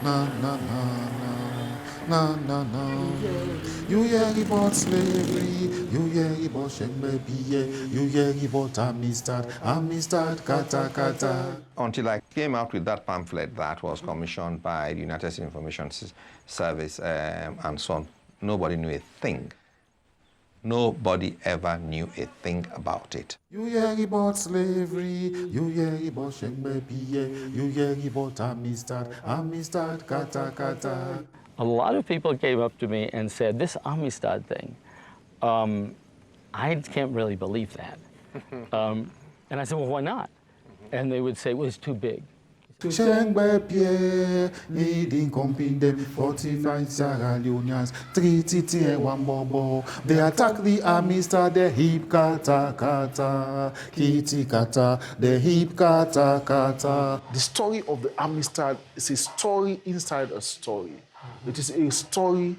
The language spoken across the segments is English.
na na na na na na. You hear about slavery, you hear about Shembebiye, you hear about Amistad, kata kata. Until I came out with that pamphlet that was commissioned by the United States Information Service and so on, nobody knew a thing. Nobody ever knew a thing about it. You hear about slavery, you hear about Shembebiye, you hear about Amistad, kata kata. A lot of people came up to me and said, this Amistad thing, I can't really believe that. And I said, well, why not? And they would say, well, it's too big. Shengbe leading company 45 Sierra Leoneans, 3 bobo. They attack the Amistad, the hip kata kata, kitty kata, the hip kata kata. The story of the Amistad is a story inside a story. It is a story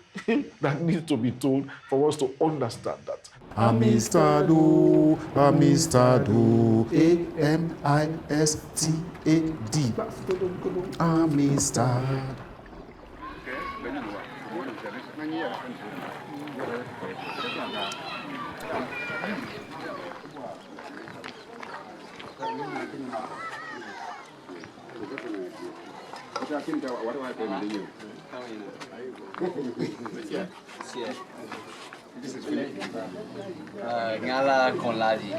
that needs to be told for us to understand that. Amistad, Amistad, A-M-I-S-T-A-D. Amistad. Ngala Konlaji.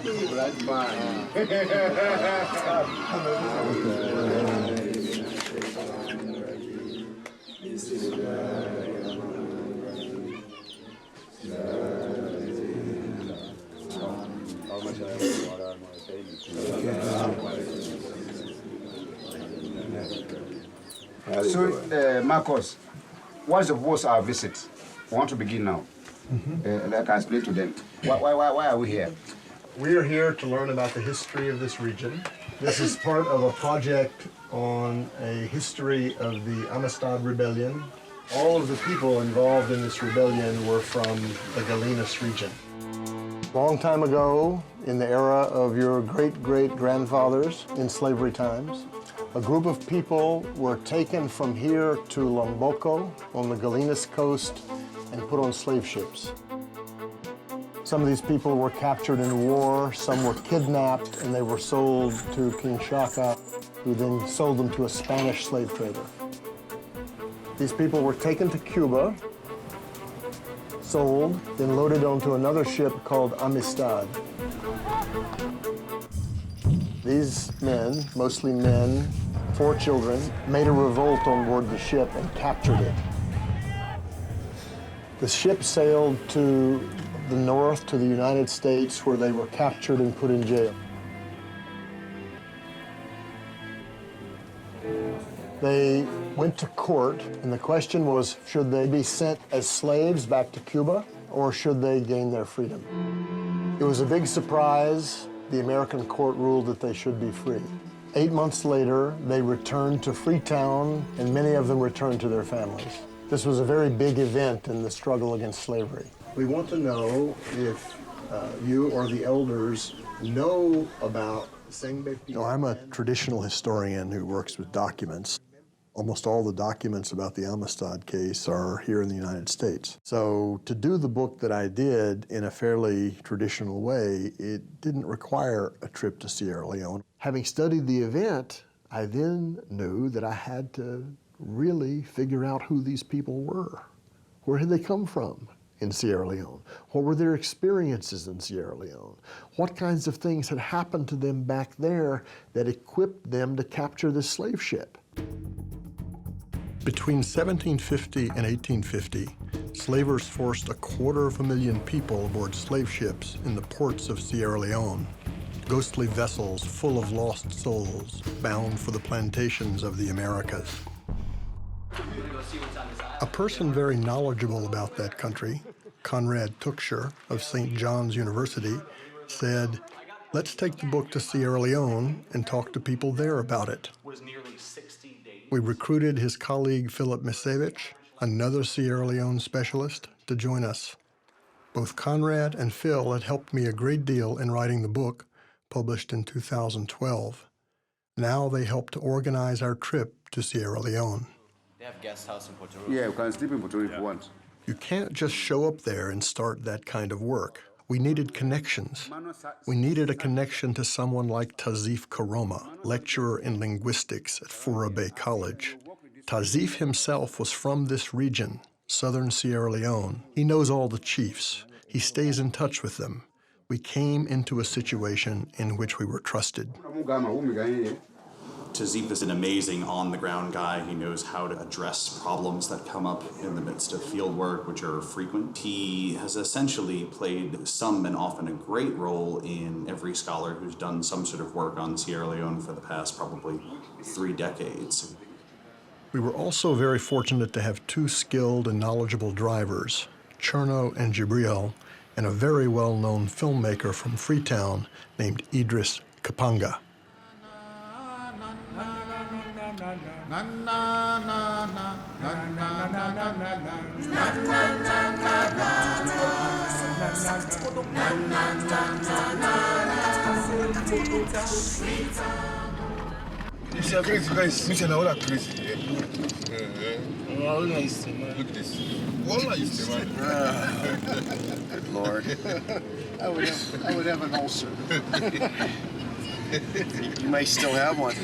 So, Marcus, what is the purpose of our visit? We want to begin now. Like I explained to them. Why are we here? We are here to learn about the history of this region. This is part of a project on a history of the Amistad Rebellion. All of the people involved in this rebellion were from the Galinas region. Long time ago, in the era of your great-great-grandfathers in slavery times, a group of people were taken from here to Lomboko on the Galinas coast and put on slave ships. Some of these people were captured in war, some were kidnapped, and they were sold to King Shaka, who then sold them to a Spanish slave trader. These people were taken to Cuba, sold, then loaded onto another ship called Amistad. These men, mostly men, 4 children, made a revolt on board the ship and captured it. The ship sailed to the north, to the United States, where they were captured and put in jail. They went to court, and the question was, should they be sent as slaves back to Cuba, or should they gain their freedom? It was a big surprise. The American court ruled that they should be free. 8 months later, they returned to Freetown, and many of them returned to their families. This was a very big event in the struggle against slavery. We want to know if you or the elders know about Sengbe. I'm a traditional historian who works with documents. Almost all the documents about the Amistad case are here in the United States. So to do the book that I did in a fairly traditional way, it didn't require a trip to Sierra Leone. Having studied the event, I then knew that I had to really figure out who these people were. Where had they come from in Sierra Leone? What were their experiences in Sierra Leone? What kinds of things had happened to them back there that equipped them to capture this slave ship? Between 1750 and 1850, slavers forced 250,000 people aboard slave ships in the ports of Sierra Leone, ghostly vessels full of lost souls bound for the plantations of the Americas. A person very knowledgeable about that country, Conrad Tuchscher of St. John's University, said, let's take the book to Sierra Leone and talk to people there about it. We recruited his colleague Philip Misevich, another Sierra Leone specialist, to join us. Both Conrad and Phil had helped me a great deal in writing the book, published in 2012. Now they helped to organize our trip to Sierra Leone. They have guest house in Puerto Rico. Yeah, we can sleep in Puerto Rico if you want. You can't just show up there and start that kind of work. We needed connections. We needed a connection to someone like Tazif Karoma, lecturer in linguistics at Fura Bay College. Tazif himself was from this region, southern Sierra Leone. He knows all the chiefs. He stays in touch with them. We came into a situation in which we were trusted. Tazif is an amazing on-the-ground guy. He knows how to address problems that come up in the midst of field work, which are frequent. He has essentially played some and often a great role in every scholar who's done some sort of work on Sierra Leone for the past probably 3 decades. We were also very fortunate to have 2 skilled and knowledgeable drivers, Cherno and Jibril, and a very well-known filmmaker from Freetown named Idris Kapanga. Crazy guys, mission all that crazy. Look at this. Good Lord. I would have an ulcer. You may still have one.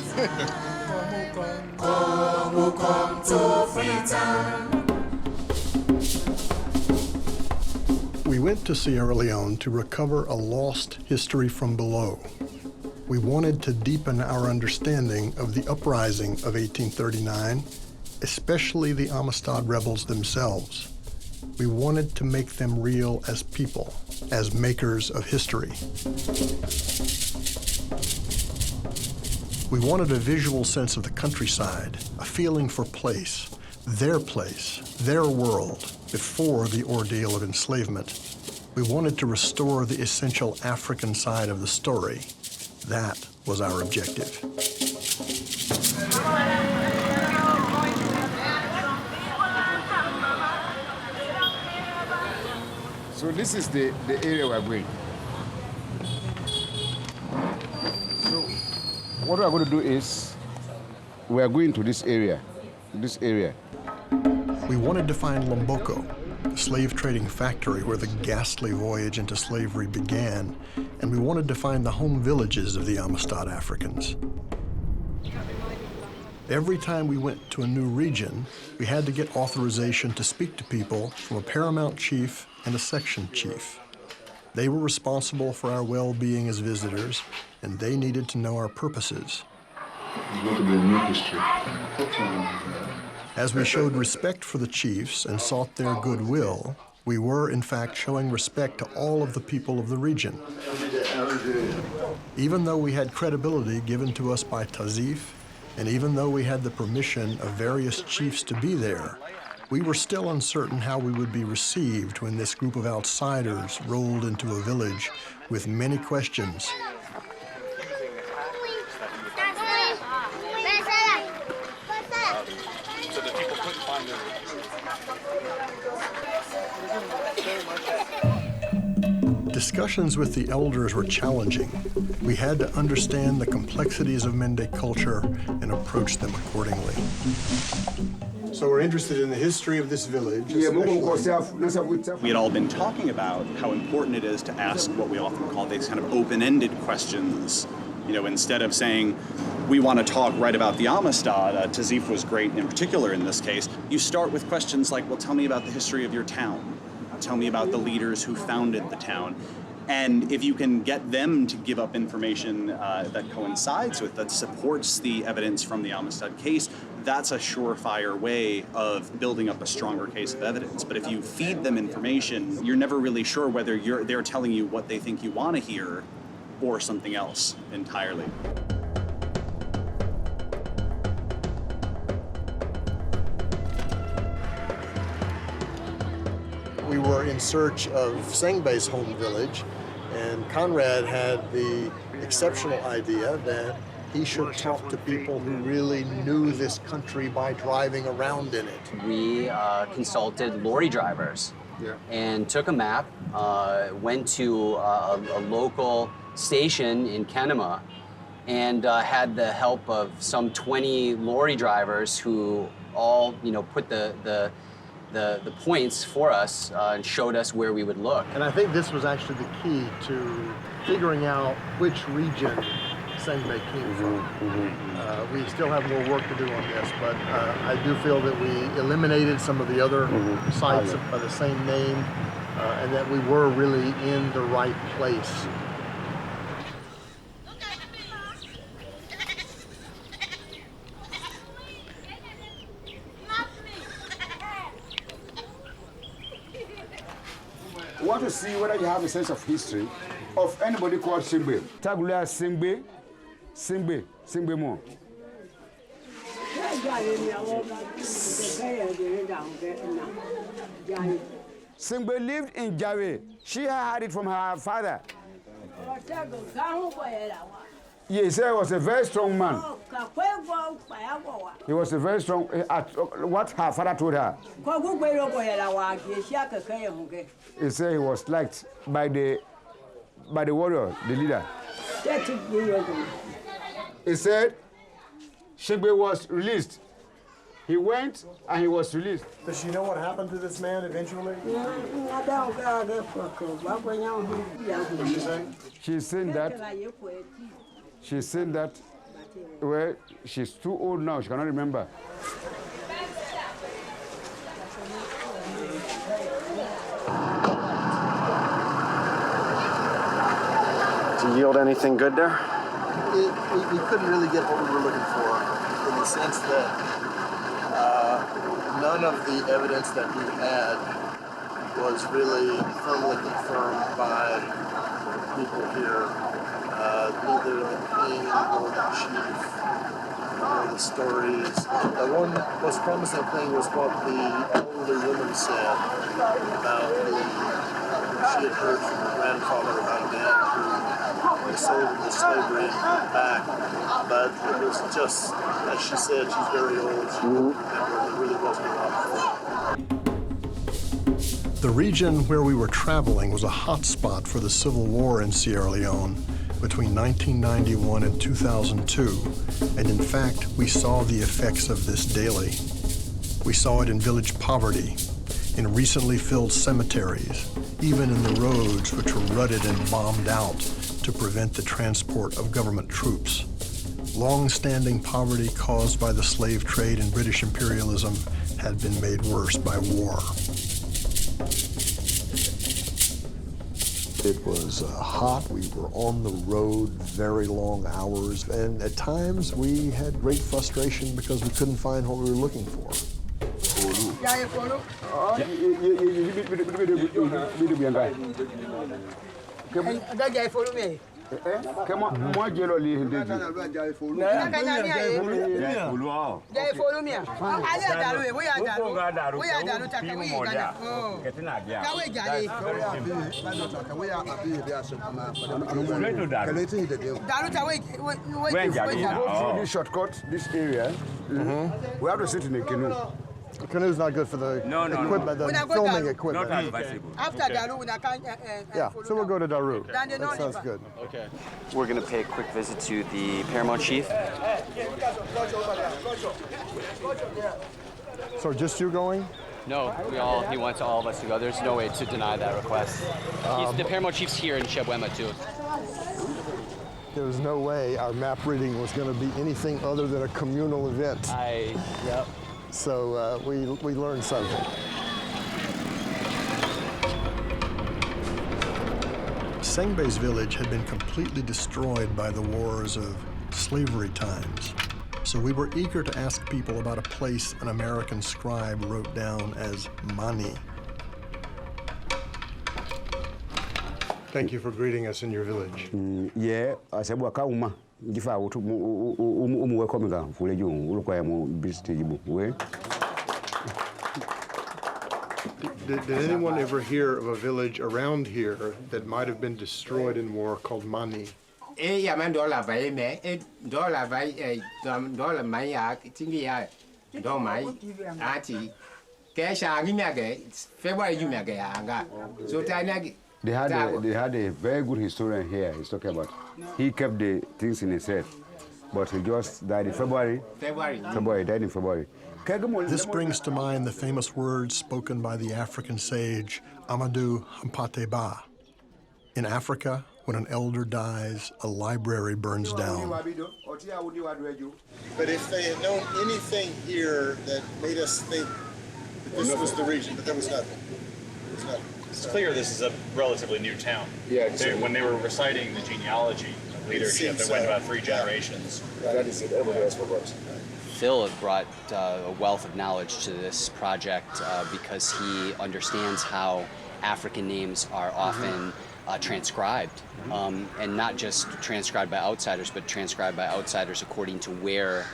We went to Sierra Leone to recover a lost history from below. We wanted to deepen our understanding of the uprising of 1839, especially the Amistad rebels themselves. We wanted to make them real as people, as makers of history. We wanted a visual sense of the countryside, a feeling for place, their world, before the ordeal of enslavement. We wanted to restore the essential African side of the story. That was our objective. So this is the area we're going. So what we're going to do is we are going to this area. We wanted to find Lomboko, the slave trading factory where the ghastly voyage into slavery began, and we wanted to find the home villages of the Amistad Africans. Every time we went to a new region, we had to get authorization to speak to people from a paramount chief and a section chief. They were responsible for our well-being as visitors, and they needed to know our purposes. As we showed respect for the chiefs and sought their goodwill, we were, in fact, showing respect to all of the people of the region. Even though we had credibility given to us by Tazif, and even though we had the permission of various chiefs to be there, we were still uncertain how we would be received when this group of outsiders rolled into a village with many questions. Discussions with the elders were challenging. We had to understand the complexities of Mende culture and approach them accordingly. So we're interested in the history of this village. We had all been talking about how important it is to ask what we often call these kind of open-ended questions. You know, instead of saying, we want to talk right about the Amistad, Tazif was great in particular in this case, you start with questions like, well, tell me about the history of your town. Tell me about the leaders who founded the town. And if you can get them to give up information that coincides with, that supports the evidence from the Amistad case, that's a surefire way of building up a stronger case of evidence. But if you feed them information, you're never really sure whether they're telling you what they think you want to hear or something else entirely. We were in search of Sengbe's home village, and Conrad had the exceptional idea that he should talk to people who really knew this country by driving around in it. We consulted lorry drivers and took a map, went to a local station in Kenema, and had the help of some 20 lorry drivers who all, put the points for us and showed us where we would look. And I think this was actually the key to figuring out which region Sengbei came from. We still have more work to do on this, but I do feel that we eliminated some of the other sites by the same name, and that we were really in the right place. We want to see whether you have a sense of history of anybody called Sengbei. Tagula Sengbei, Sengbei Mo. Sengbei lived in Jawe. She had it from her father. Yes, he was a very strong man. He was a very strong. What her father told her. He said he was liked by the warrior, the leader. He said Sengbei was released. He went and he was released. Does she know what happened to this man eventually? She's saying that, well, she's too old now, she cannot remember. Did you yield anything good there? We couldn't really get what we were looking for, in the sense that none of the evidence that we had was really firmly confirmed by people here. Neither the king nor the chief nor the stories. The one most promising thing was what the elderly woman said about she had heard from her grandfather about a man who was sold into slavery and came back. But it was just, as she said, she's very old. She couldn't remember. There really wasn't a lot of it. The region where we were traveling was a hotspot for the civil war in Sierra Leone between 1991 and 2002, and in fact, we saw the effects of this daily. We saw it in village poverty, in recently filled cemeteries, even in the roads which were rutted and bombed out to prevent the transport of government troops. Long-standing poverty caused by the slave trade and British imperialism had been made worse by war. It was hot, we were on the road very long hours, and at times we had great frustration because we couldn't find what we were looking for. Shortcut this area. We have to sit in a canoe. The canoe's not good for the equipment, the filming equipment. Not advisable. After Daru, we can. Yeah, so we'll go to Daru. That sounds good. Okay. We're going to pay a quick visit to the Paramount Chief. So just you going? No, he wants all of us to go. There's no way to deny that request. The Paramount Chief's here in Chebwema, too. There was no way our map reading was going to be anything other than a communal event. Yep. So we learned something. Sengbei's village had been completely destroyed by the wars of slavery times. So we were eager to ask people about a place an American scribe wrote down as Mani. Thank you for greeting us in your village. Yeah, I said, Wakauma. If I were to welcome again, for you, Did anyone ever hear of a village around here that might have been destroyed in war called Mani? They had a very good historian here. He's talking about. He kept the things in his head, but he just died in February. February, died in February. This brings to mind the famous words spoken by the African sage Amadou Hampâté Bâ. In Africa, when an elder dies, a library burns down. But if they had known anything here that made us think that this was the region, but there was nothing. There was nothing. It's clear this is a relatively new town. Yeah. When they were reciting the genealogy of leadership, it went about 3 generations. That is it. Everybody else forgot. Phil brought a wealth of knowledge to this project because he understands how African names are often transcribed, and not just transcribed by outsiders, but transcribed by outsiders according to where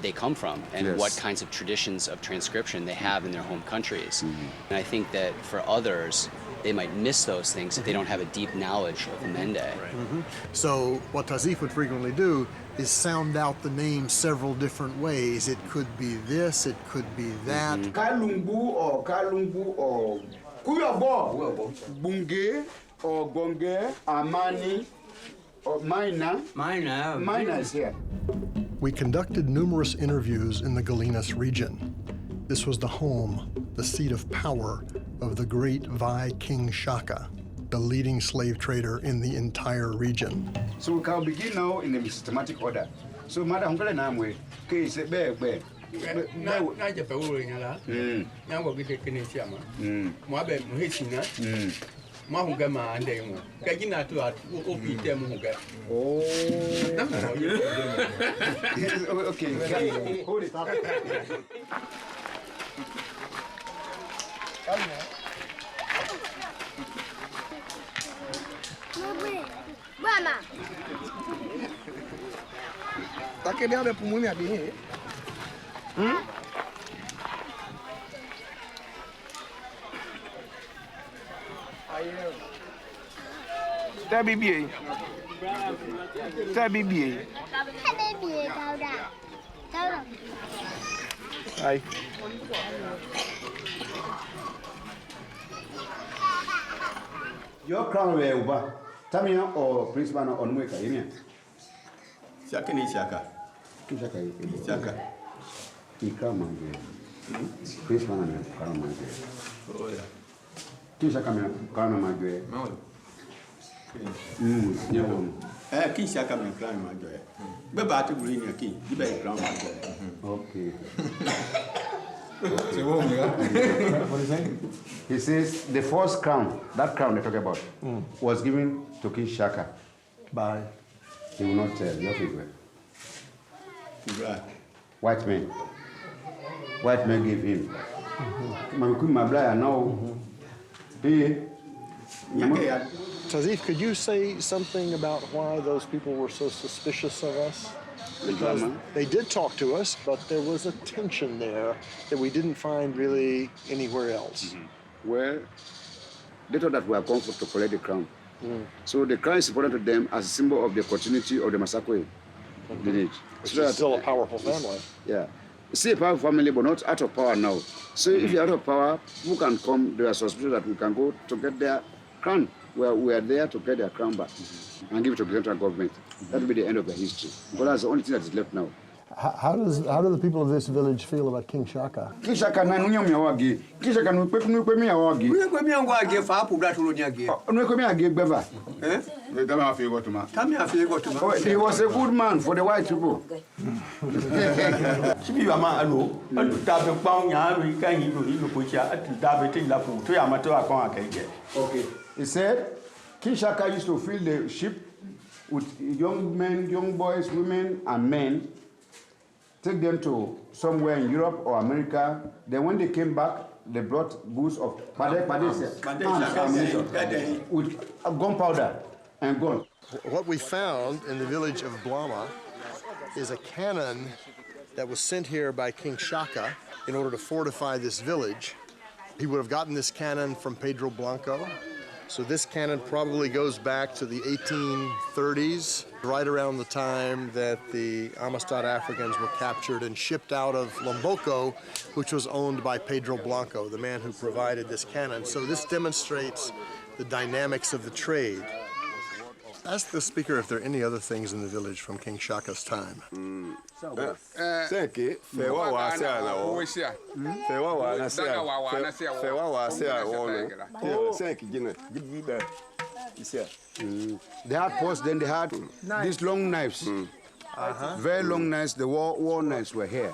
they come from and what kinds of traditions of transcription they have in their home countries. And I think that for others, they might miss those things if they don't have a deep knowledge of Mende. So what Tazif would frequently do is sound out the name several different ways. It could be this, it could be that. Kalumbu or Kuyabo, Bunge or Gonge, Amani or Maina. Maina is here. We conducted numerous interviews in the Galinas region. This was the home, the seat of power of the great Vai King Shaka, the leading slave trader in the entire region. So we can begin now in a systematic order. So Madam Galanamwe, case bear. Okay, hold it up. Mama. Taque de ave pulmone abi. Tabibi. Hi. Your crown where Uba, Tamia or Principal or Nweka, Yemia? Shaka ni shaka. Shaka. He crown man. Principal and crown man. Oh, yeah. Kishaka crown man. Kishaka me crown man. But about to bring a key, you better crown man. Okay. What is he? He says the first crown, that crown they talk about, was given to King Shaka. By? He will not tell. You have to Right. White men. White men gave him. Tazif, could you say something about why those people were so suspicious of us? Because they did talk to us, but there was a tension there that we didn't find really anywhere else. Well, they thought that we are come to collect the crown. So the crown is important to them as a symbol of the continuity of the Masakwe lineage. Which is still a powerful family. Yeah. See a powerful family, but not out of power now. So if you're out of power, who can come? There are suspicions that we can go to get their crown. We are there to get their crown back and give it to the central government. That will be the end of the history. But that's the only thing that is left now. How do the people of this village feel about King Shaka? King Shaka na nunya miawagi. King Shaka nu pe miawagi. We go miawagi fa apu bla tolo nyagi. Nu ko miagi gbeva. We come after go to ma. Come after go to ma. He was a good man for the white people. Chibi wa ma alo. Adu ta be pa nya ri kan yi lo ko chia atu ta be tin la pu to ya ma to akon akege. Okay. He said King Shaka used to fill the ship with young men, young boys, women, and men, take them to somewhere in Europe or America. Then when they came back, they brought goods of with gunpowder and gun. What we found in the village of Blama is a cannon that was sent here by King Shaka in order to fortify this village. He would have gotten this cannon from Pedro Blanco. So this cannon probably goes back to the 1830s, right around the time that the Amistad Africans were captured and shipped out of Lomboko, which was owned by Pedro Blanco, the man who provided this cannon. So this demonstrates the dynamics of the trade. Ask the speaker if there are any other things in the village from King Shaka's time. They had posts, then they had these long knives. Very long knives. The war knives were here.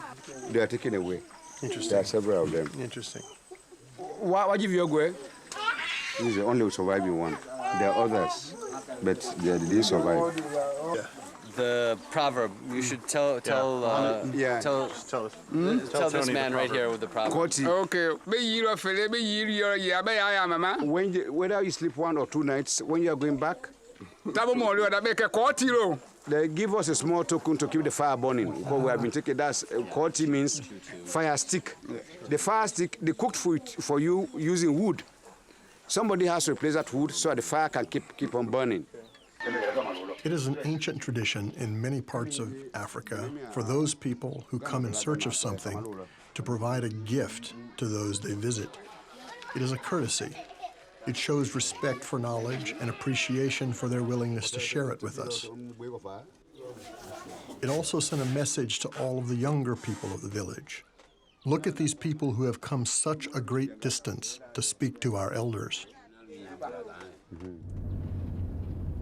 They are taken away. Interesting. There are several of them. Interesting. What give you a go? This is the only surviving one. There are others, but they didn't survive. Yeah. The proverb, you should tell this man right here with the proverb. Okay. Whether you sleep 1 or 2 nights, when you are going back, they give us a small token to keep the fire burning. Because we have been taking that. Koti means fire stick. The fire stick, they cooked for you using wood. Somebody has to replace that wood so the fire can keep on burning. It is an ancient tradition in many parts of Africa for those people who come in search of something to provide a gift to those they visit. It is a courtesy. It shows respect for knowledge and appreciation for their willingness to share it with us. It also sent a message to all of the younger people of the village. Look at these people who have come such a great distance to speak to our elders.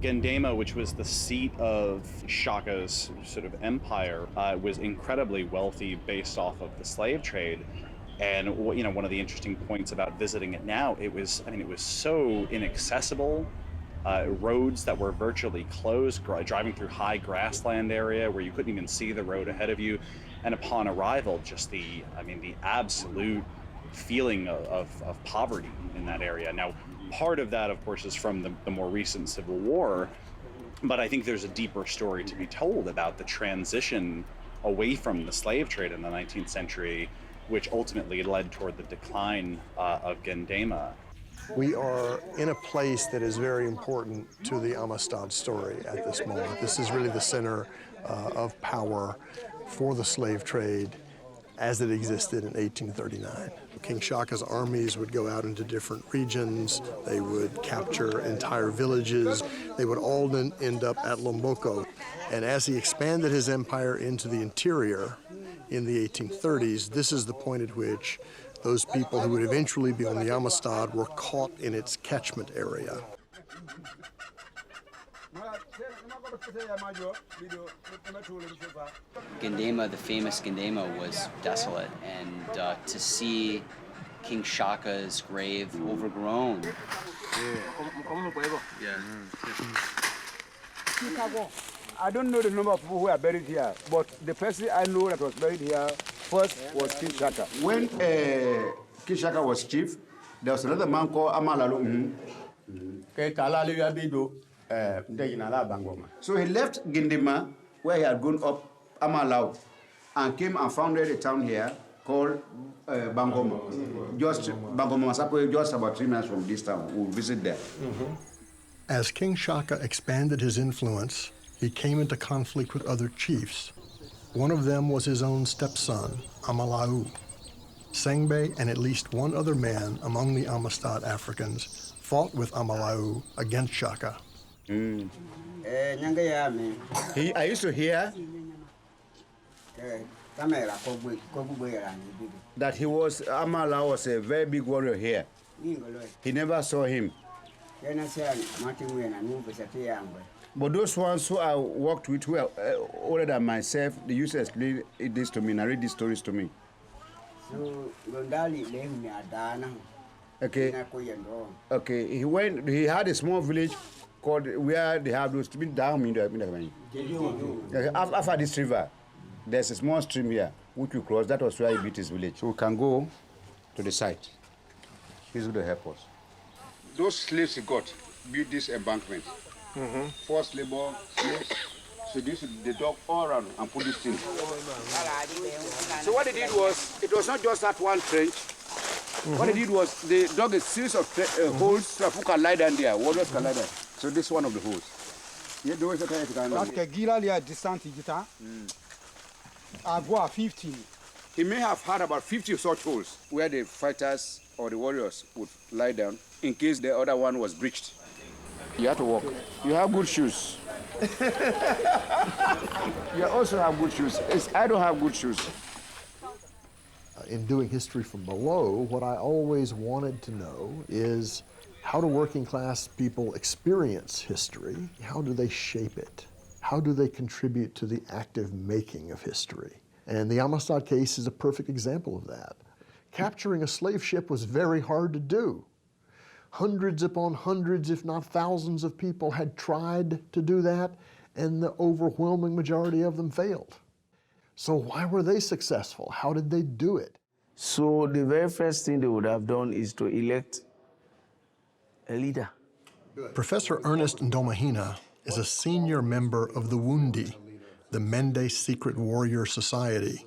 Gendema, which was the seat of Shaka's sort of empire, was incredibly wealthy based off of the slave trade. And one of the interesting points about visiting it now, it was so inaccessible. Roads that were virtually closed, driving through high grassland area where you couldn't even see the road ahead of you. And upon arrival, just the absolute feeling of poverty in that area. Now, part of that, of course, is from the more recent Civil War, but I think there's a deeper story to be told about the transition away from the slave trade in the 19th century, which ultimately led toward the decline of Gendema. We are in a place that is very important to the Amistad story at this moment. This is really the center of power for the slave trade as it existed in 1839. King Shaka's armies would go out into different regions. They would capture entire villages. They would all then end up at Lomboko. And as he expanded his empire into the interior in the 1830s, this is the point at which those people who would eventually be on the Amistad were caught in its catchment area. Gendema, the famous Gendema, was desolate, and to see King Shaka's grave overgrown. I don't know the number of people who are buried here, but the person I know that was buried here first was King Shaka. When King Shaka was chief, there was another man called Amalalu. So he left Gendema, where he had grown up, Amalau, and came and founded a town here called Bangomo. Just about 3 miles from this town. We'll visit there. As King Shaka expanded his influence, he came into conflict with other chiefs. One of them was his own stepson, Amalau. Sengbe and at least one other man among the Amistad Africans fought with Amalau against Shaka. I used to hear that Amalau was a very big warrior here. He never saw him. But those ones who I worked with, who are older than myself, they used to explain this to me, narrate these stories to me. Okay. He had a small village called where they have those down. After this river, there's a small stream here which we cross. That was where he built his village. So we can go to the site. He's going to help us. Those slaves he got built this embankment. Forced labor slaves. So this they dug all around and put this thing. So what they did was, it was not just that one trench. What they did was they dug a series of holes so that people can lie down there, warriors can lie down. So this is one of the holes. He may have had about 50 such holes where the fighters or the warriors would lie down in case the other one was breached. You have to walk. You have good shoes. You also have good shoes. I don't have good shoes. In doing history from below, what I always wanted to know is how do working class people experience history? How do they shape it? How do they contribute to the active making of history? And the Amistad case is a perfect example of that. Capturing a slave ship was very hard to do. Hundreds upon hundreds, if not thousands of people had tried to do that, and the overwhelming majority of them failed. So why were they successful? How did they do it? So the very first thing they would have done is to elect a leader. Professor Ernest Ndomahina is a senior member of the Wundi, the Mende Secret Warrior Society,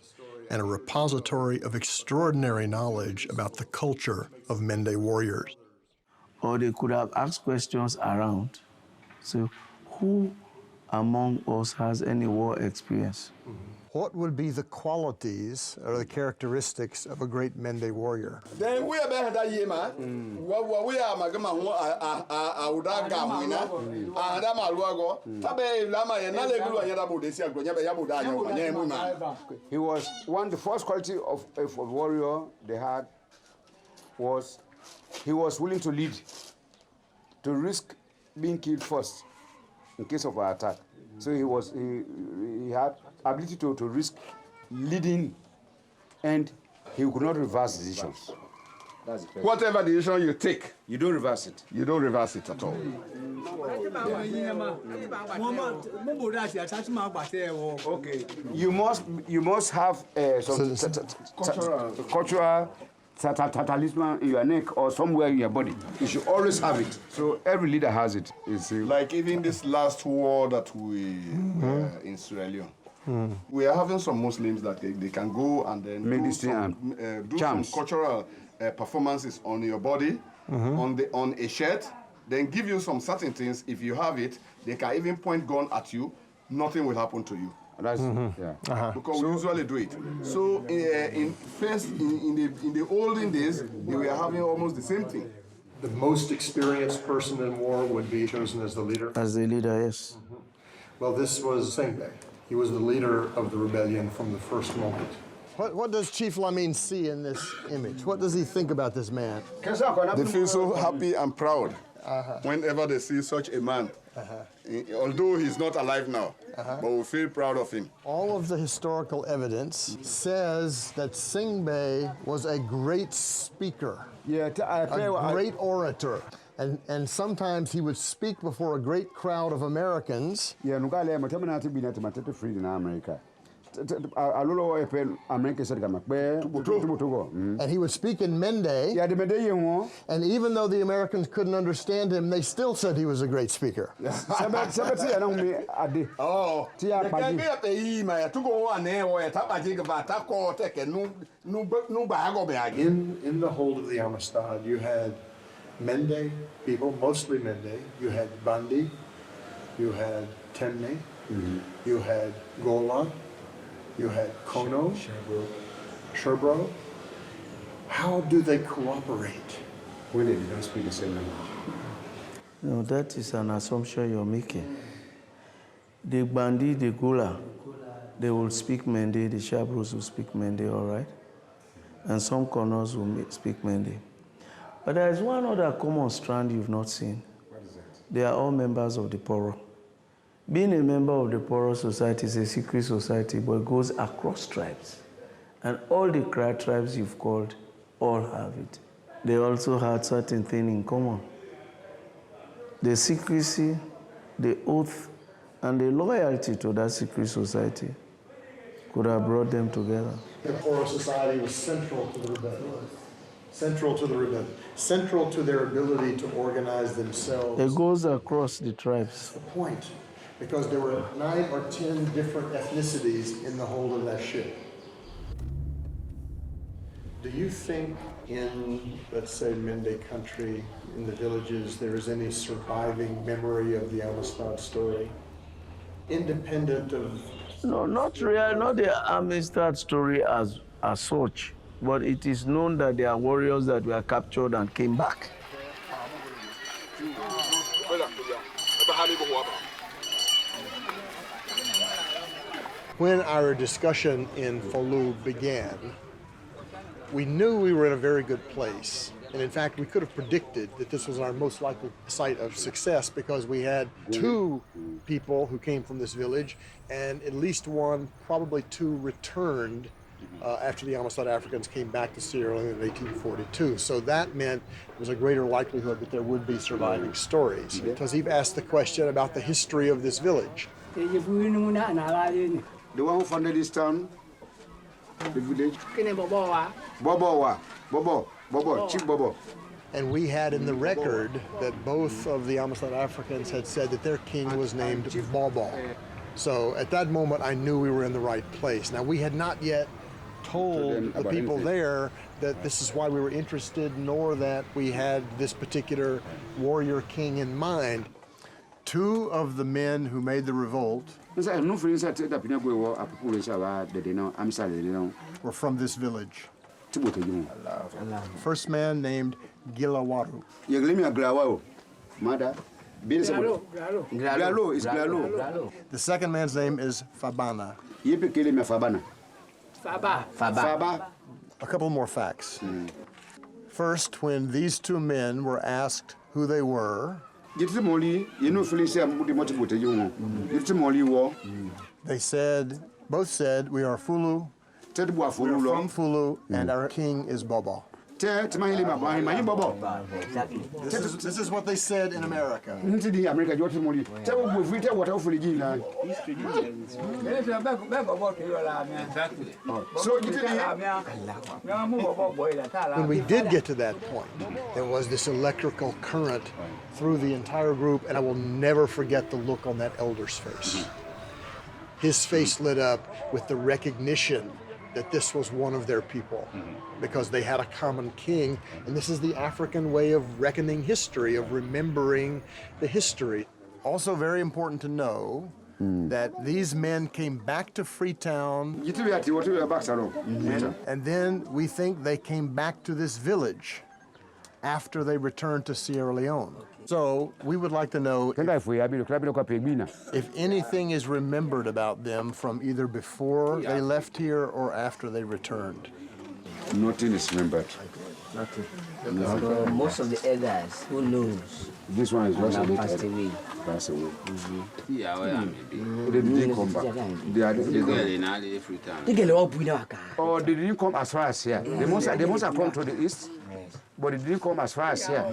and a repository of extraordinary knowledge about the culture of Mende warriors. Or they could have asked questions around. So who among us has any war experience? What would be the qualities or the characteristics of a great Mende warrior? Then we are better that year, man. We are Magama, Audagamina, Adama Luago, Tabe Lama, and Nalegu, Yadabu, they say, Yabuda. He was the first quality of a warrior they had was he was willing to lead, to risk being killed first in case of an attack. So he had ability to risk leading, and he could not reverse decisions. That's the Whatever decision you take, you don't reverse it. You don't reverse it at all. Okay, you must have some cultural talisman in your neck or somewhere in your body. You should always have it. So every leader has it. Like even this last war that we in Sierra Leone. We are having some Muslims that they can go and then do some cultural performances on your body, on a shirt, then give you some certain things. If you have it, they can even point gun at you. Nothing will happen to you. That's because we usually do it. So in the olden days, they were having almost the same thing. The most experienced person in war would be chosen as the leader? As the leader, yes. Well, this was Sengbe. He was the leader of the rebellion from the first moment. What does Chief Lamin see in this image? What does he think about this man? They feel so happy and proud whenever they see such a man. Although he's not alive now, but we feel proud of him. All of the historical evidence says that Sengbe was a great speaker, a great orator. And sometimes he would speak before a great crowd of Americans. And he would speak in Mende. And even though the Americans couldn't understand him, they still said he was a great speaker. In the hold of the Amistad, you had Mende people, mostly Mende. You had Bandi, you had Temne, you had Gola, you had Kono, Sherbro. How do they cooperate when they don't speak the same language? No, that is an assumption you're making. The Bandi, the Gola, they will speak Mende, the Shabros will speak Mende, all right? And some Konos will speak Mende. But there is one other common strand you've not seen. What is it? They are all members of the Poro. Being a member of the Poro society is a secret society, but it goes across tribes. And all the tribes you've called all have it. They also had certain things in common. The secrecy, the oath, and the loyalty to that secret society could have brought them together. The Poro society was central to the rebellion. Central to the rebellion. Central to their ability to organize themselves. It goes across the tribes. That's the point. Because there were 9 or 10 different ethnicities in the hold of that ship. Do you think in, let's say, Mende country, in the villages, there is any surviving memory of the Amistad story? Independent of... No, not really, not the Amistad story as such, but it is known that there are warriors that were captured and came back. When our discussion in Folu began, we knew we were in a very good place. And in fact, we could have predicted that this was our most likely site of success because we had 2 people who came from this village and at least one, probably 2 returned after the Amistad Africans came back to Sierra Leone in 1842. So that meant there was a greater likelihood that there would be surviving stories. Because he asked the question about the history of this village. The one who founded this town, the village? Bobo, Chief Bobo. And we had in the record that both of the Amistad Africans had said that their king was named Bobo. So at that moment, I knew we were in the right place. Now, we had not yet told the people there that this is why we were interested, nor that we had this particular warrior king in mind. 2 of the men who made the revolt were from this village. First man named Gilawaru. The second man's name is Fabana. Faba. A couple more facts. First, when these 2 men were asked who they were, they both said, we are Fulu, we are from Fulu, and our king is Bobo. This is what they said in America. When we did get to that point, there was this electrical current through the entire group, and I will never forget the look on that elder's face. His face lit up with the recognition that this was one of their people because they had a common king. And this is the African way of reckoning history, of remembering the history. Also very important to know that these men came back to Freetown, and then we think they came back to this village after they returned to Sierra Leone. So we would like to know if anything is remembered about them from either before they left here or after they returned. Nothing is remembered. Nothing. Most of the elders, who knows? This one is lost a bit. Passed away. Yeah, well, They didn't come back. Oh, they didn't come as far as here. They must have come to the east, but they didn't come as far as here.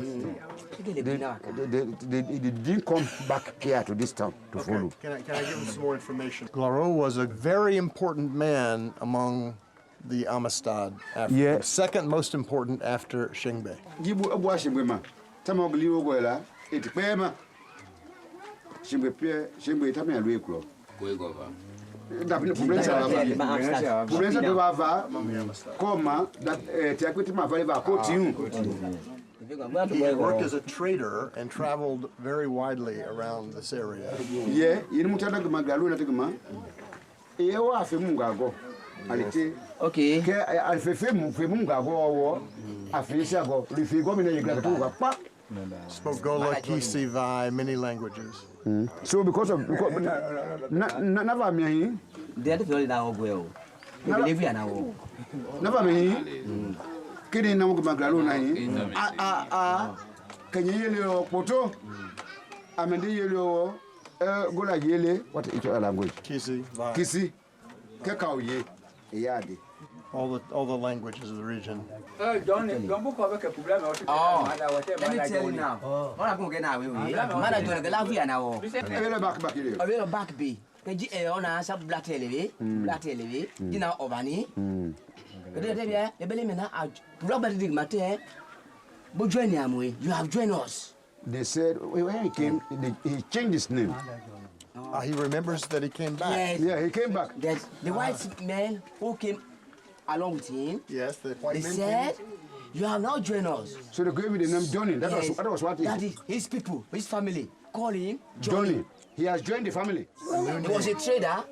They didn't come back here to this town to follow. Can I give them some more information? Glaro was a very important man among the Amistad Africans. Yeah. Second most important after Shengbe. He worked as a trader and traveled very widely around this area. Okay. Spoke Gola, Kisi, Vai, many languages. So because of never me, they are the now well. Believe you now. Never me. Kidding now Magalo can you yellow poto? I'm in the yellow Gola Yele, what is your language? Kisi, Vai. Kisi, Kakao ye, Yadi. All the languages of the region. Let me tell you now. What I'm going to get now, we back be. On a sub black TV, dinner ovani. The Belimina out. Robert Digmate, but join you have joined us. They said when he came, he changed his name. He remembers that he came back. Yes. Yeah, he came back. There's the white man who came along with him. Yes, the white they men said, you have now joined us. So they gave me the name Johnny. That was what that is his people, his family. Call him Johnny. He has joined the family. He was a trader.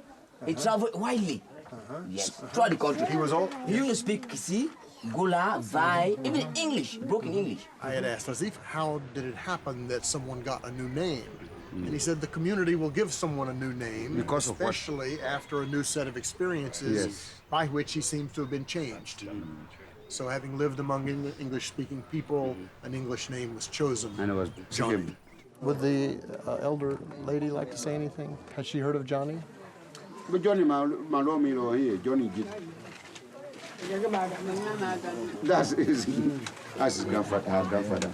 He traveled widely. Yes, throughout the country. He used to speak Kisi, Gola, Vai, even English, broken English. I had asked Azif, how did it happen that someone got a new name? And he said the community will give someone a new name, Because of what? especially after a new set of experiences Yes. by which he seems to have been changed. So having lived among English-speaking people, an English name was chosen, And it was Johnny. Would the elder lady like to say anything? Has she heard of Johnny? But Johnny Malomiro here, Johnny did. That's his grandfather,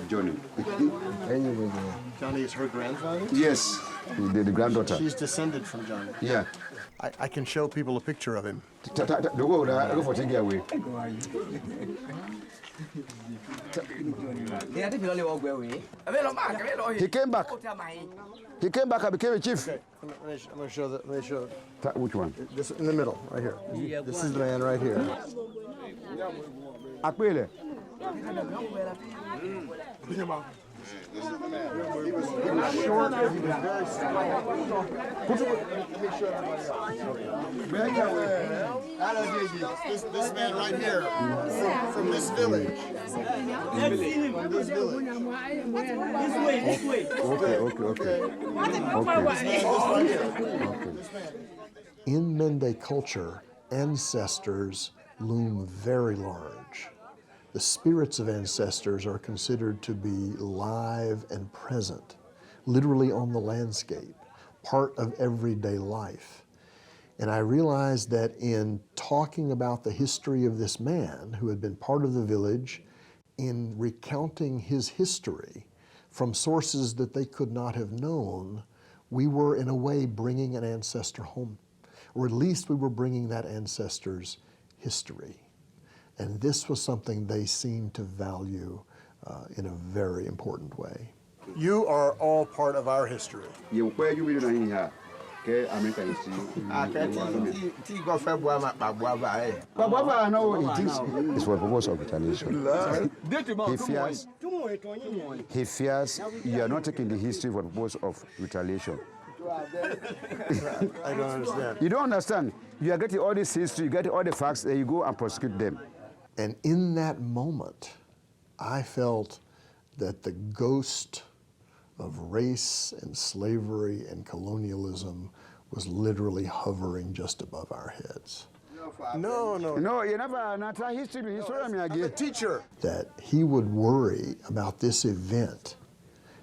Johnny. Johnny is her grandfather? Yes, the granddaughter. She's descended from Johnny. Yeah. I can show people a picture of him. Go for take it away. He came back. He came back and became a chief. Okay, I'm going to show the. Let me show. Which one? This in the middle, right here. This is the man right here. Akwele. He was short, but he was very strong. Let me show everybody else. This man right here, from this village. From this village. In Mende culture, ancestors loom very large. The spirits of ancestors are considered to be live and present, literally on the landscape, part of everyday life. And I realized that in talking about the history of this man who had been part of the village, in recounting his history from sources that they could not have known, we were in a way bringing an ancestor home, or at least we were bringing that ancestor's history. And this was something they seemed to value in a very important way. You are all part of our history. Where you will not here? Okay, American history. No, it's for the purpose of retaliation. He fears you are not taking the history for the purpose of retaliation. I don't understand. You don't understand. You are getting all this history, you get all the facts, and you go and prosecute them. And in that moment, I felt that the ghost of race and slavery and colonialism was literally hovering just above our heads. No, you never not history. I'm a teacher. That he would worry about this event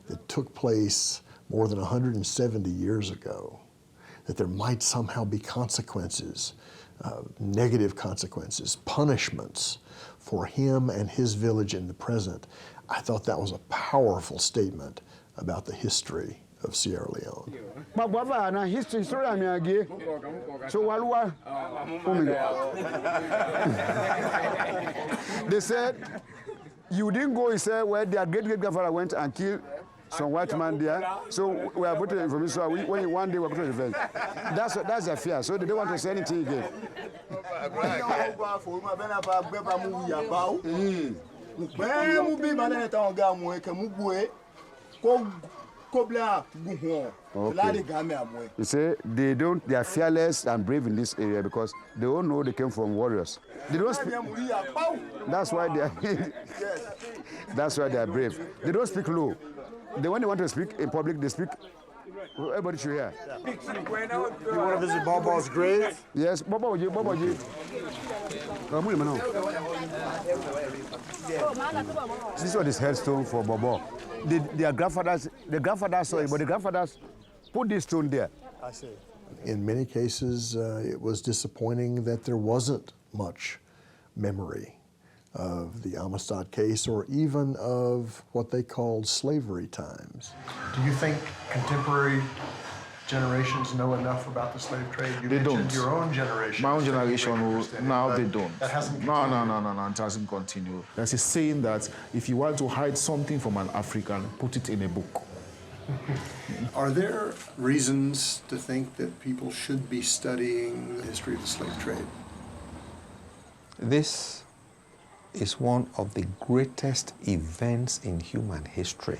that took place more than 170 years ago, that there might somehow be consequences, negative consequences, punishments for him and his village in the present. I thought that was a powerful statement about the history of Sierra Leone. They said, you didn't go, he said, where their great-great-grandfather went and killed some white man there. So we are putting information, so one day we're going to revenge. That's their fear, so they don't want to say anything again. Okay. You say they are fearless and brave in this area because they all know they came from warriors. They don't speak. That's why they are. That's why they are brave. They don't speak low. When they want to speak in public, they speak. Everybody should hear. You want to visit Bobo's grave? Yes, Bobo. This was his headstone for Bobo. Their grandfathers, the grandfathers saw it, but the grandfathers put this stone there. I see. In many cases, it was disappointing that there wasn't much memory of the Amistad case or even of what they called slavery times. Do you think contemporary generations know enough about the slave trade? You They mentioned don't. your own generation. My own generation, now they don't. That hasn't No, it hasn't continued. There's a saying that if you want to hide something from an African, put it in a book. Are there reasons to think that people should be studying the history of the slave trade? This is one of the greatest events in human history.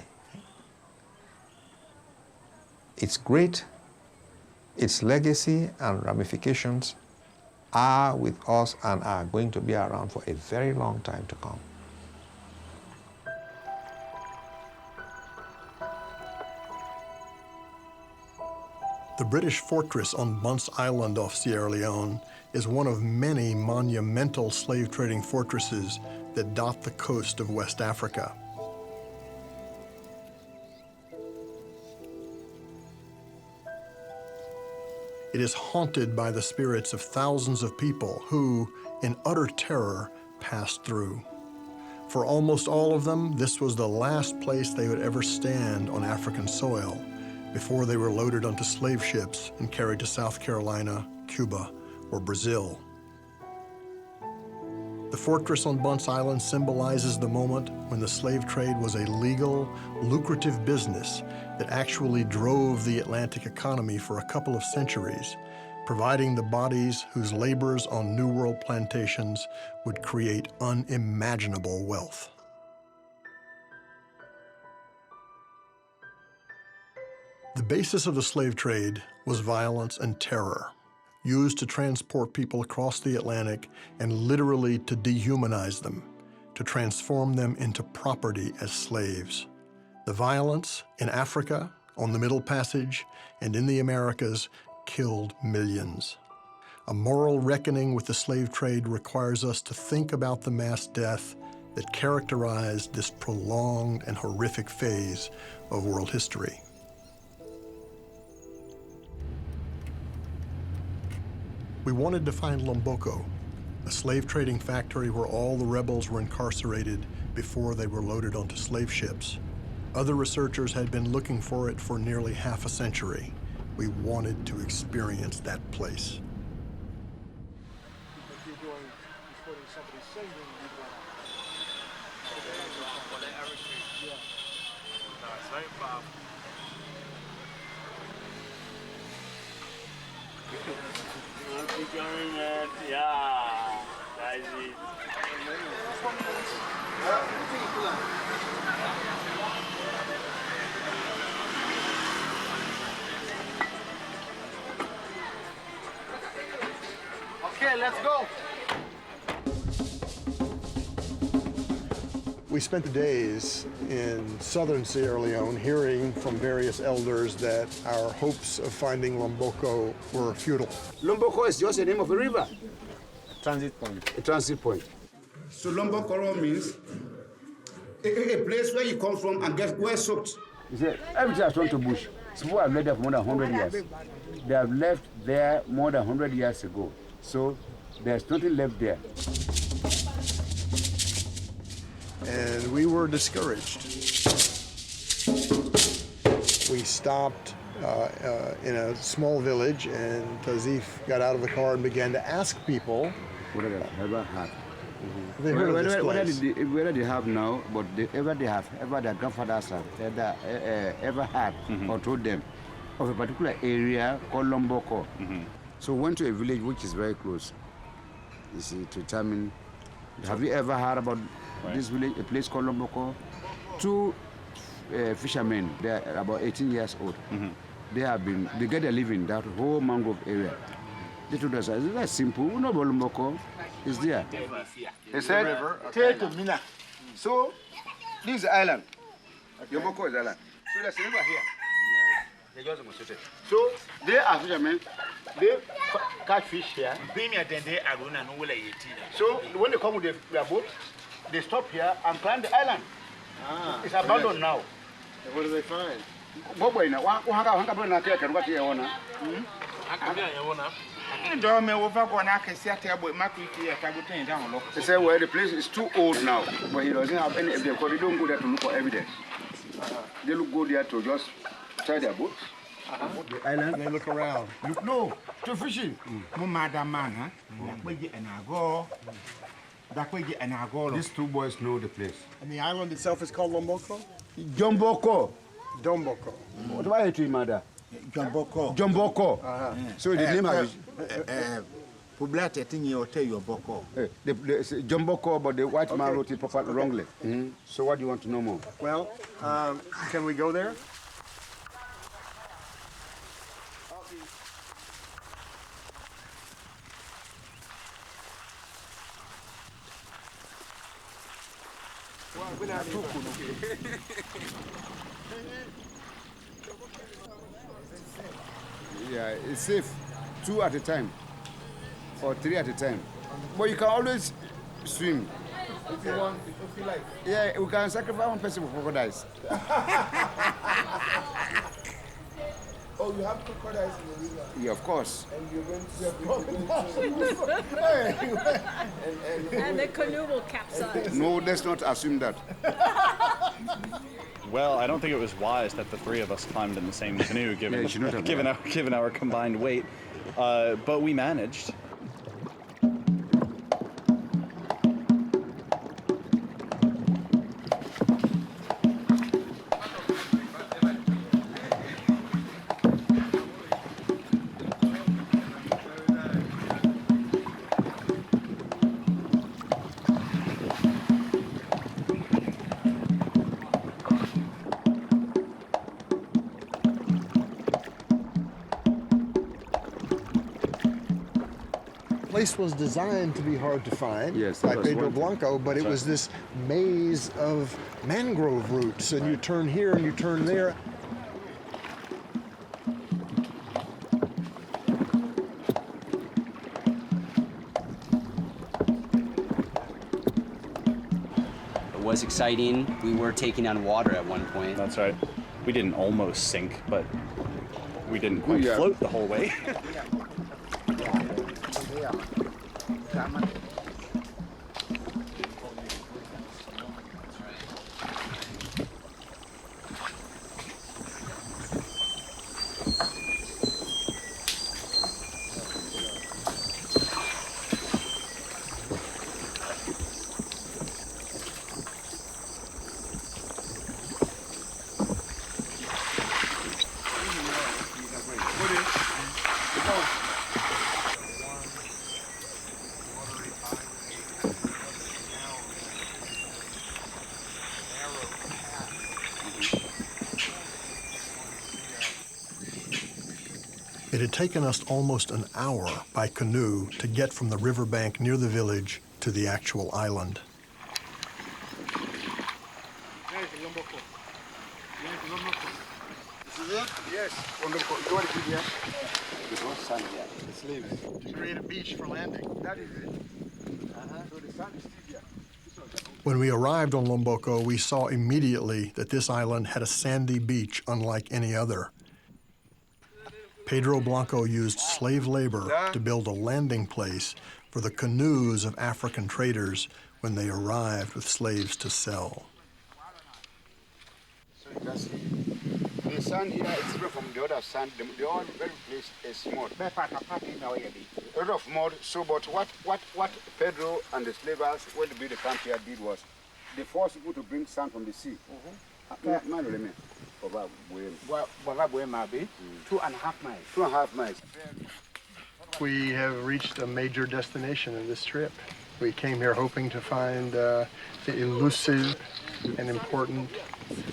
It's great. Its legacy and ramifications are with us and are going to be around for a very long time to come. The British fortress on Bunce Island off Sierra Leone is one of many monumental slave trading fortresses that dot the coast of West Africa. It is haunted by the spirits of thousands of people who, in utter terror, passed through. For almost all of them, this was the last place they would ever stand on African soil before they were loaded onto slave ships and carried to South Carolina, Cuba, or Brazil. The fortress on Bunce Island symbolizes the moment when the slave trade was a legal, lucrative business that actually drove the Atlantic economy for a couple of centuries, providing the bodies whose labors on New World plantations would create unimaginable wealth. The basis of the slave trade was violence and terror, used to transport people across the Atlantic and literally to dehumanize them, to transform them into property as slaves. The violence in Africa, on the Middle Passage, and in the Americas killed millions. A moral reckoning with the slave trade requires us to think about the mass death that characterized this prolonged and horrific phase of world history. We wanted to find Lomboko, a slave trading factory where all the rebels were incarcerated before they were loaded onto slave ships. Other researchers had been looking for it for nearly half a century. We wanted to experience that place. Yeah, that's it. Okay, let's go. We spent the days in southern Sierra Leone hearing from various elders that our hopes of finding Lomboko were futile. Lomboko is just the name of a river. Transit point. A transit point. So Lomboko means a place where you come from and get well soaked. You see, everything has turned to bush. People have lived there for more than 100 years. They have left there more than 100 years ago. So there's nothing left there. And we were discouraged. We stopped in a small village, and Tazif got out of the car and began to ask people. What have they ever had? They heard of this place. Whether they have now, but ever their grandfathers have ever had or told them of a particular area called Lomboko. So we went to a village which is very close, you see, to determine, have you ever heard about this village, a place called Lomboko? Two fishermen, they are about 18 years old. They get a living that whole mangrove area. They told us, it's very simple, we know about Lomboko, it's there. They said, take to Mina. So, this is the island. Lomboko is the island. So there's a river here. So, they are fishermen, they catch fish here. So, when they come with their boat, they stop here and climb the island. It's abandoned now. And what do they find? They say, well, the place is too old now, but he doesn't have any evidence, because they don't go there to look for evidence. They go there to just try their boats. The island, and they look around. No, to fishing. These two boys know the place. And the island itself is called Lomboko? Jomboko. Domboko. What about it, mother? Jomboko. Jomboko. So the name of Jomboko, but the white man wrote it properly wrongly. So what do you want to know more? Well, can we go there? Yeah, it's safe. 2 at a time or 3 at a time. But you can always swim. If you want, if you like. Yeah, we can sacrifice one person for crocodiles. Oh, you have crocodiles in the river? Yeah, of course. And you're going to And the canoe will capsize. No, let's not assume that. Well, I don't think it was wise that the three of us climbed in the same canoe, given Yeah, you should not have given our combined weight. But we managed. The place was designed to be hard to find Yes, by that was Pedro one thing. Blanco, but it was this maze of mangrove roots, and you turn here and you turn there. It was exciting. We were taking on water at one point. That's right. We didn't almost sink, but we didn't quite Yeah. float the whole way. It had taken us almost an hour by canoe to get from the riverbank near the village to the actual island. This is it? Yes. Lomboko. You want to be here? There's one sand here. It's slaves. To create a beach for landing. That is it. So the sand is still here. When we arrived on Lomboko, we saw immediately that this island had a sandy beach unlike any other. Pedro Blanco used slave labor to build a landing place for the canoes of African traders when they arrived with slaves to sell. So you can see the sand here is different from the other sand. The other very place is mud. A lot of mud. So, but what Pedro and the slavers, when they built the camp here, did was they forced people to bring sand from the sea. 2.5 miles. 2.5 miles. We have reached a major destination in this trip. We came here hoping to find the elusive and important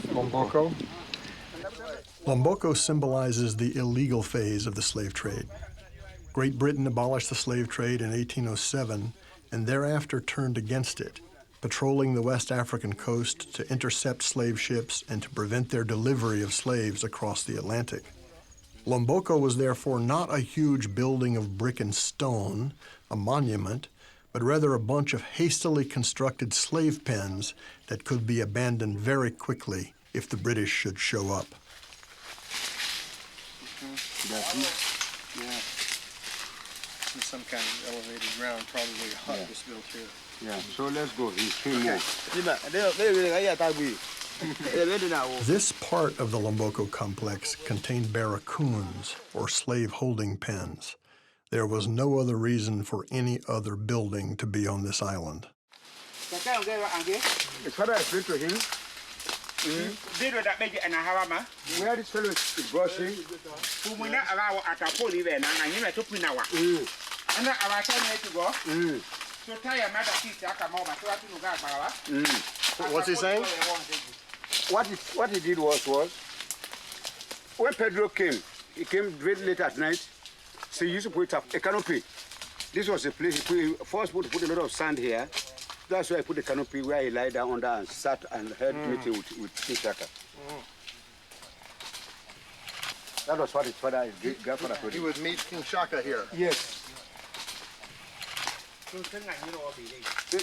Lomboko. Lomboko symbolizes the illegal phase of the slave trade. Great Britain abolished the slave trade in 1807 and thereafter turned against it, patrolling the West African coast to intercept slave ships and to prevent their delivery of slaves across the Atlantic. Lomboko was therefore not a huge building of brick and stone, a monument, but rather a bunch of hastily constructed slave pens that could be abandoned very quickly if the British should show up. That's it. Yeah. There's some kind of elevated ground, probably a hut was built here. Yeah, so let's go. He's 3 more. This part of the Lomboko complex contained barracoons, or slave-holding pens. There was no other reason for any other building to be on this island. The father explained to him where this fellow is brushing. What's he saying? What he did was when Pedro came, he came very late at night, so he used to put up a canopy. This was a place he first put a lot of sand here. That's why I put the canopy where he lay down under and sat and had meeting with King Shaka. That was what his father, his grandfather told He him. would meet King Shaka here. Yes.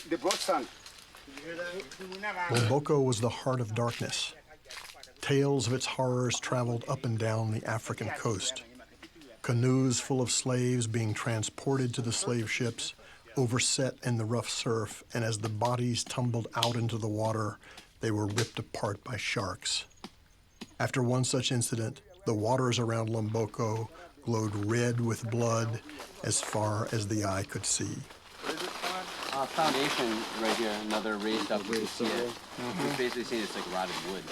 They brought sun. Lomboko was the heart of darkness. Tales of its horrors traveled up and down the African coast. Canoes full of slaves being transported to the slave ships, overset in the rough surf, and as the bodies tumbled out into the water, they were ripped apart by sharks. After one such incident, the waters around Lomboko glowed red with blood as far as the eye could see. Foundation right here, another raised up wood. It's basically saying it's like rotted wood.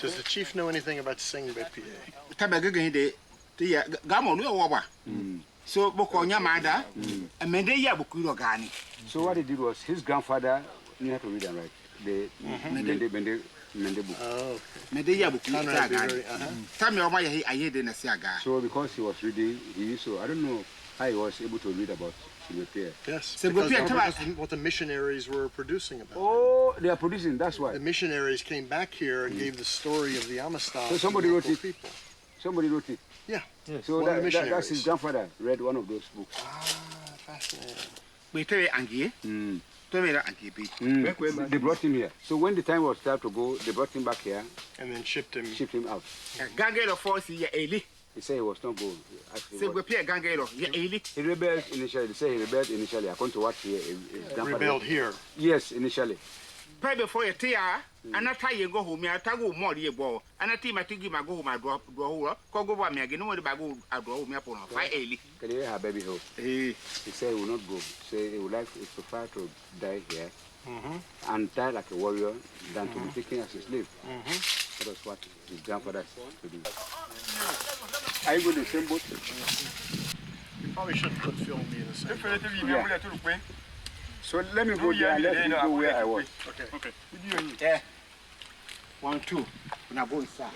Does the chief know anything about Singbe PA? So what he did was his grandfather knew how to read and write. The So because he was reading, he used to, I don't know how he was able to read about Singapore. Yes, because what the missionaries were producing about. Oh, they are producing, that's why. The missionaries came back here and gave the story of the Amistad. So somebody wrote it. People. Somebody wrote it. Yeah. So that's his grandfather read one of those books. Ah, fascinating. They brought him here. So when the time was time to go, they brought him back here. And then shipped him out. He said he was not going. He rebelled initially. They say he rebelled initially. According to what he rebelled here. Yes, initially. Pray before you tear, and I tell you go home, I tell you more dear boy, and I tell my tiggy my go my draw, go over me again, no bago, I draw me upon 5 early. Can you have baby hope? He said he will not go. Say he would like to prefer to die here and die like a warrior than to be taken as a slave. That was what his grandfather said to do. Are you going to the same boat? You probably shouldn't put film me in the same boat. Yeah. So let me go there and let you go where I was. Okay. Yeah. 1, 2. Now go inside.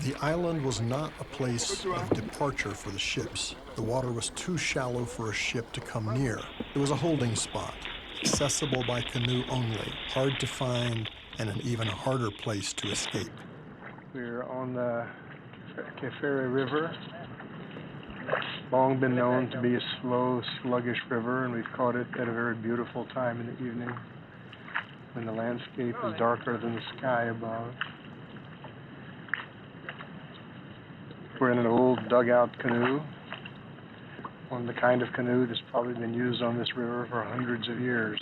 The island was not a place of departure for the ships. The water was too shallow for a ship to come near. It was a holding spot, accessible by canoe only, hard to find, and an even harder place to escape. We're on the Kefere River. Long been known to be a slow, sluggish river, and we've caught it at a very beautiful time in the evening when the landscape is darker than the sky above. We're in an old dugout canoe, one of the kind of canoe that's probably been used on this river for hundreds of years.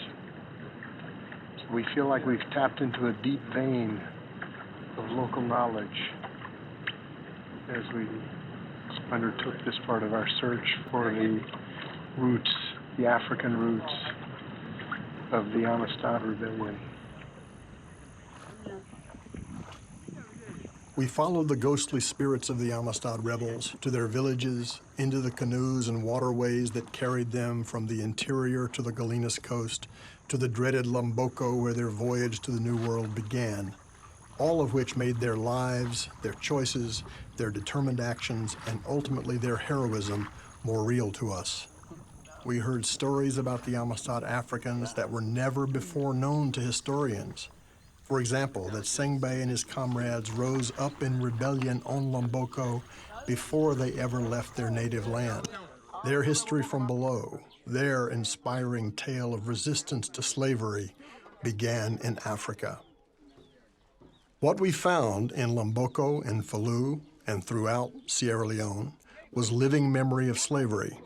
So we feel like we've tapped into a deep vein of local knowledge as we undertook this part of our search for the roots, the African roots of the Amistad Rebellion. We followed the ghostly spirits of the Amistad rebels to their villages, into the canoes and waterways that carried them from the interior to the Galinas coast, to the dreaded Lomboko where their voyage to the New World began, all of which made their lives, their choices, their determined actions, and ultimately their heroism more real to us. We heard stories about the Amistad Africans that were never before known to historians. For example, that Sengbe and his comrades rose up in rebellion on Lomboko before they ever left their native land. Their history from below, their inspiring tale of resistance to slavery, began in Africa. What we found in Lomboko and Falu and throughout Sierra Leone was living memory of slavery,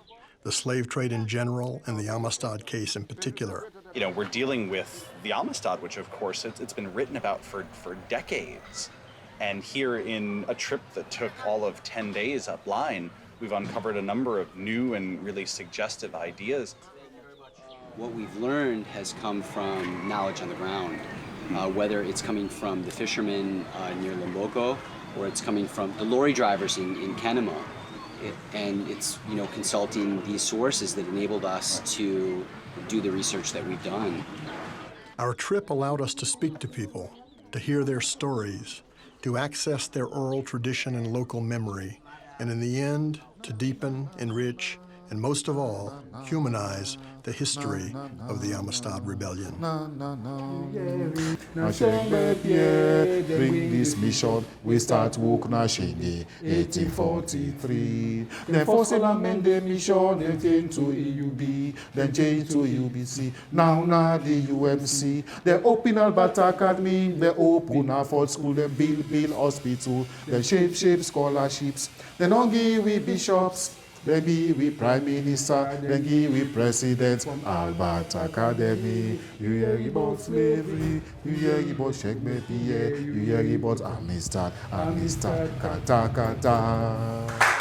the slave trade in general and the Amistad case in particular. You know, we're dealing with the Amistad, which of course it's been written about for decades. And here in a trip that took all of 10 days upline, we've uncovered a number of new and really suggestive ideas. What we've learned has come from knowledge on the ground, whether it's coming from the fishermen near Lomboko or it's coming from the lorry drivers in Kenema. And it's, you know, consulting these sources that enabled us to do the research that we've done. Our trip allowed us to speak to people, to hear their stories, to access their oral tradition and local memory, and in the end, to deepen, enrich, and most of all, humanize the history of the Amistad Rebellion. Bring this mission, we start work na Shenge, 1843. Then force amend the mission, then change to EUB, then change to UBC. Now the UMC. They open Alberta Academy, they open a Ford School, they build hospital, they shape scholarships. Then don't give we bishops. Then give we prime minister, then give we president, Albert Academy. You hear about slavery, you hear about Shakespeare, you hear about Amistad, kata.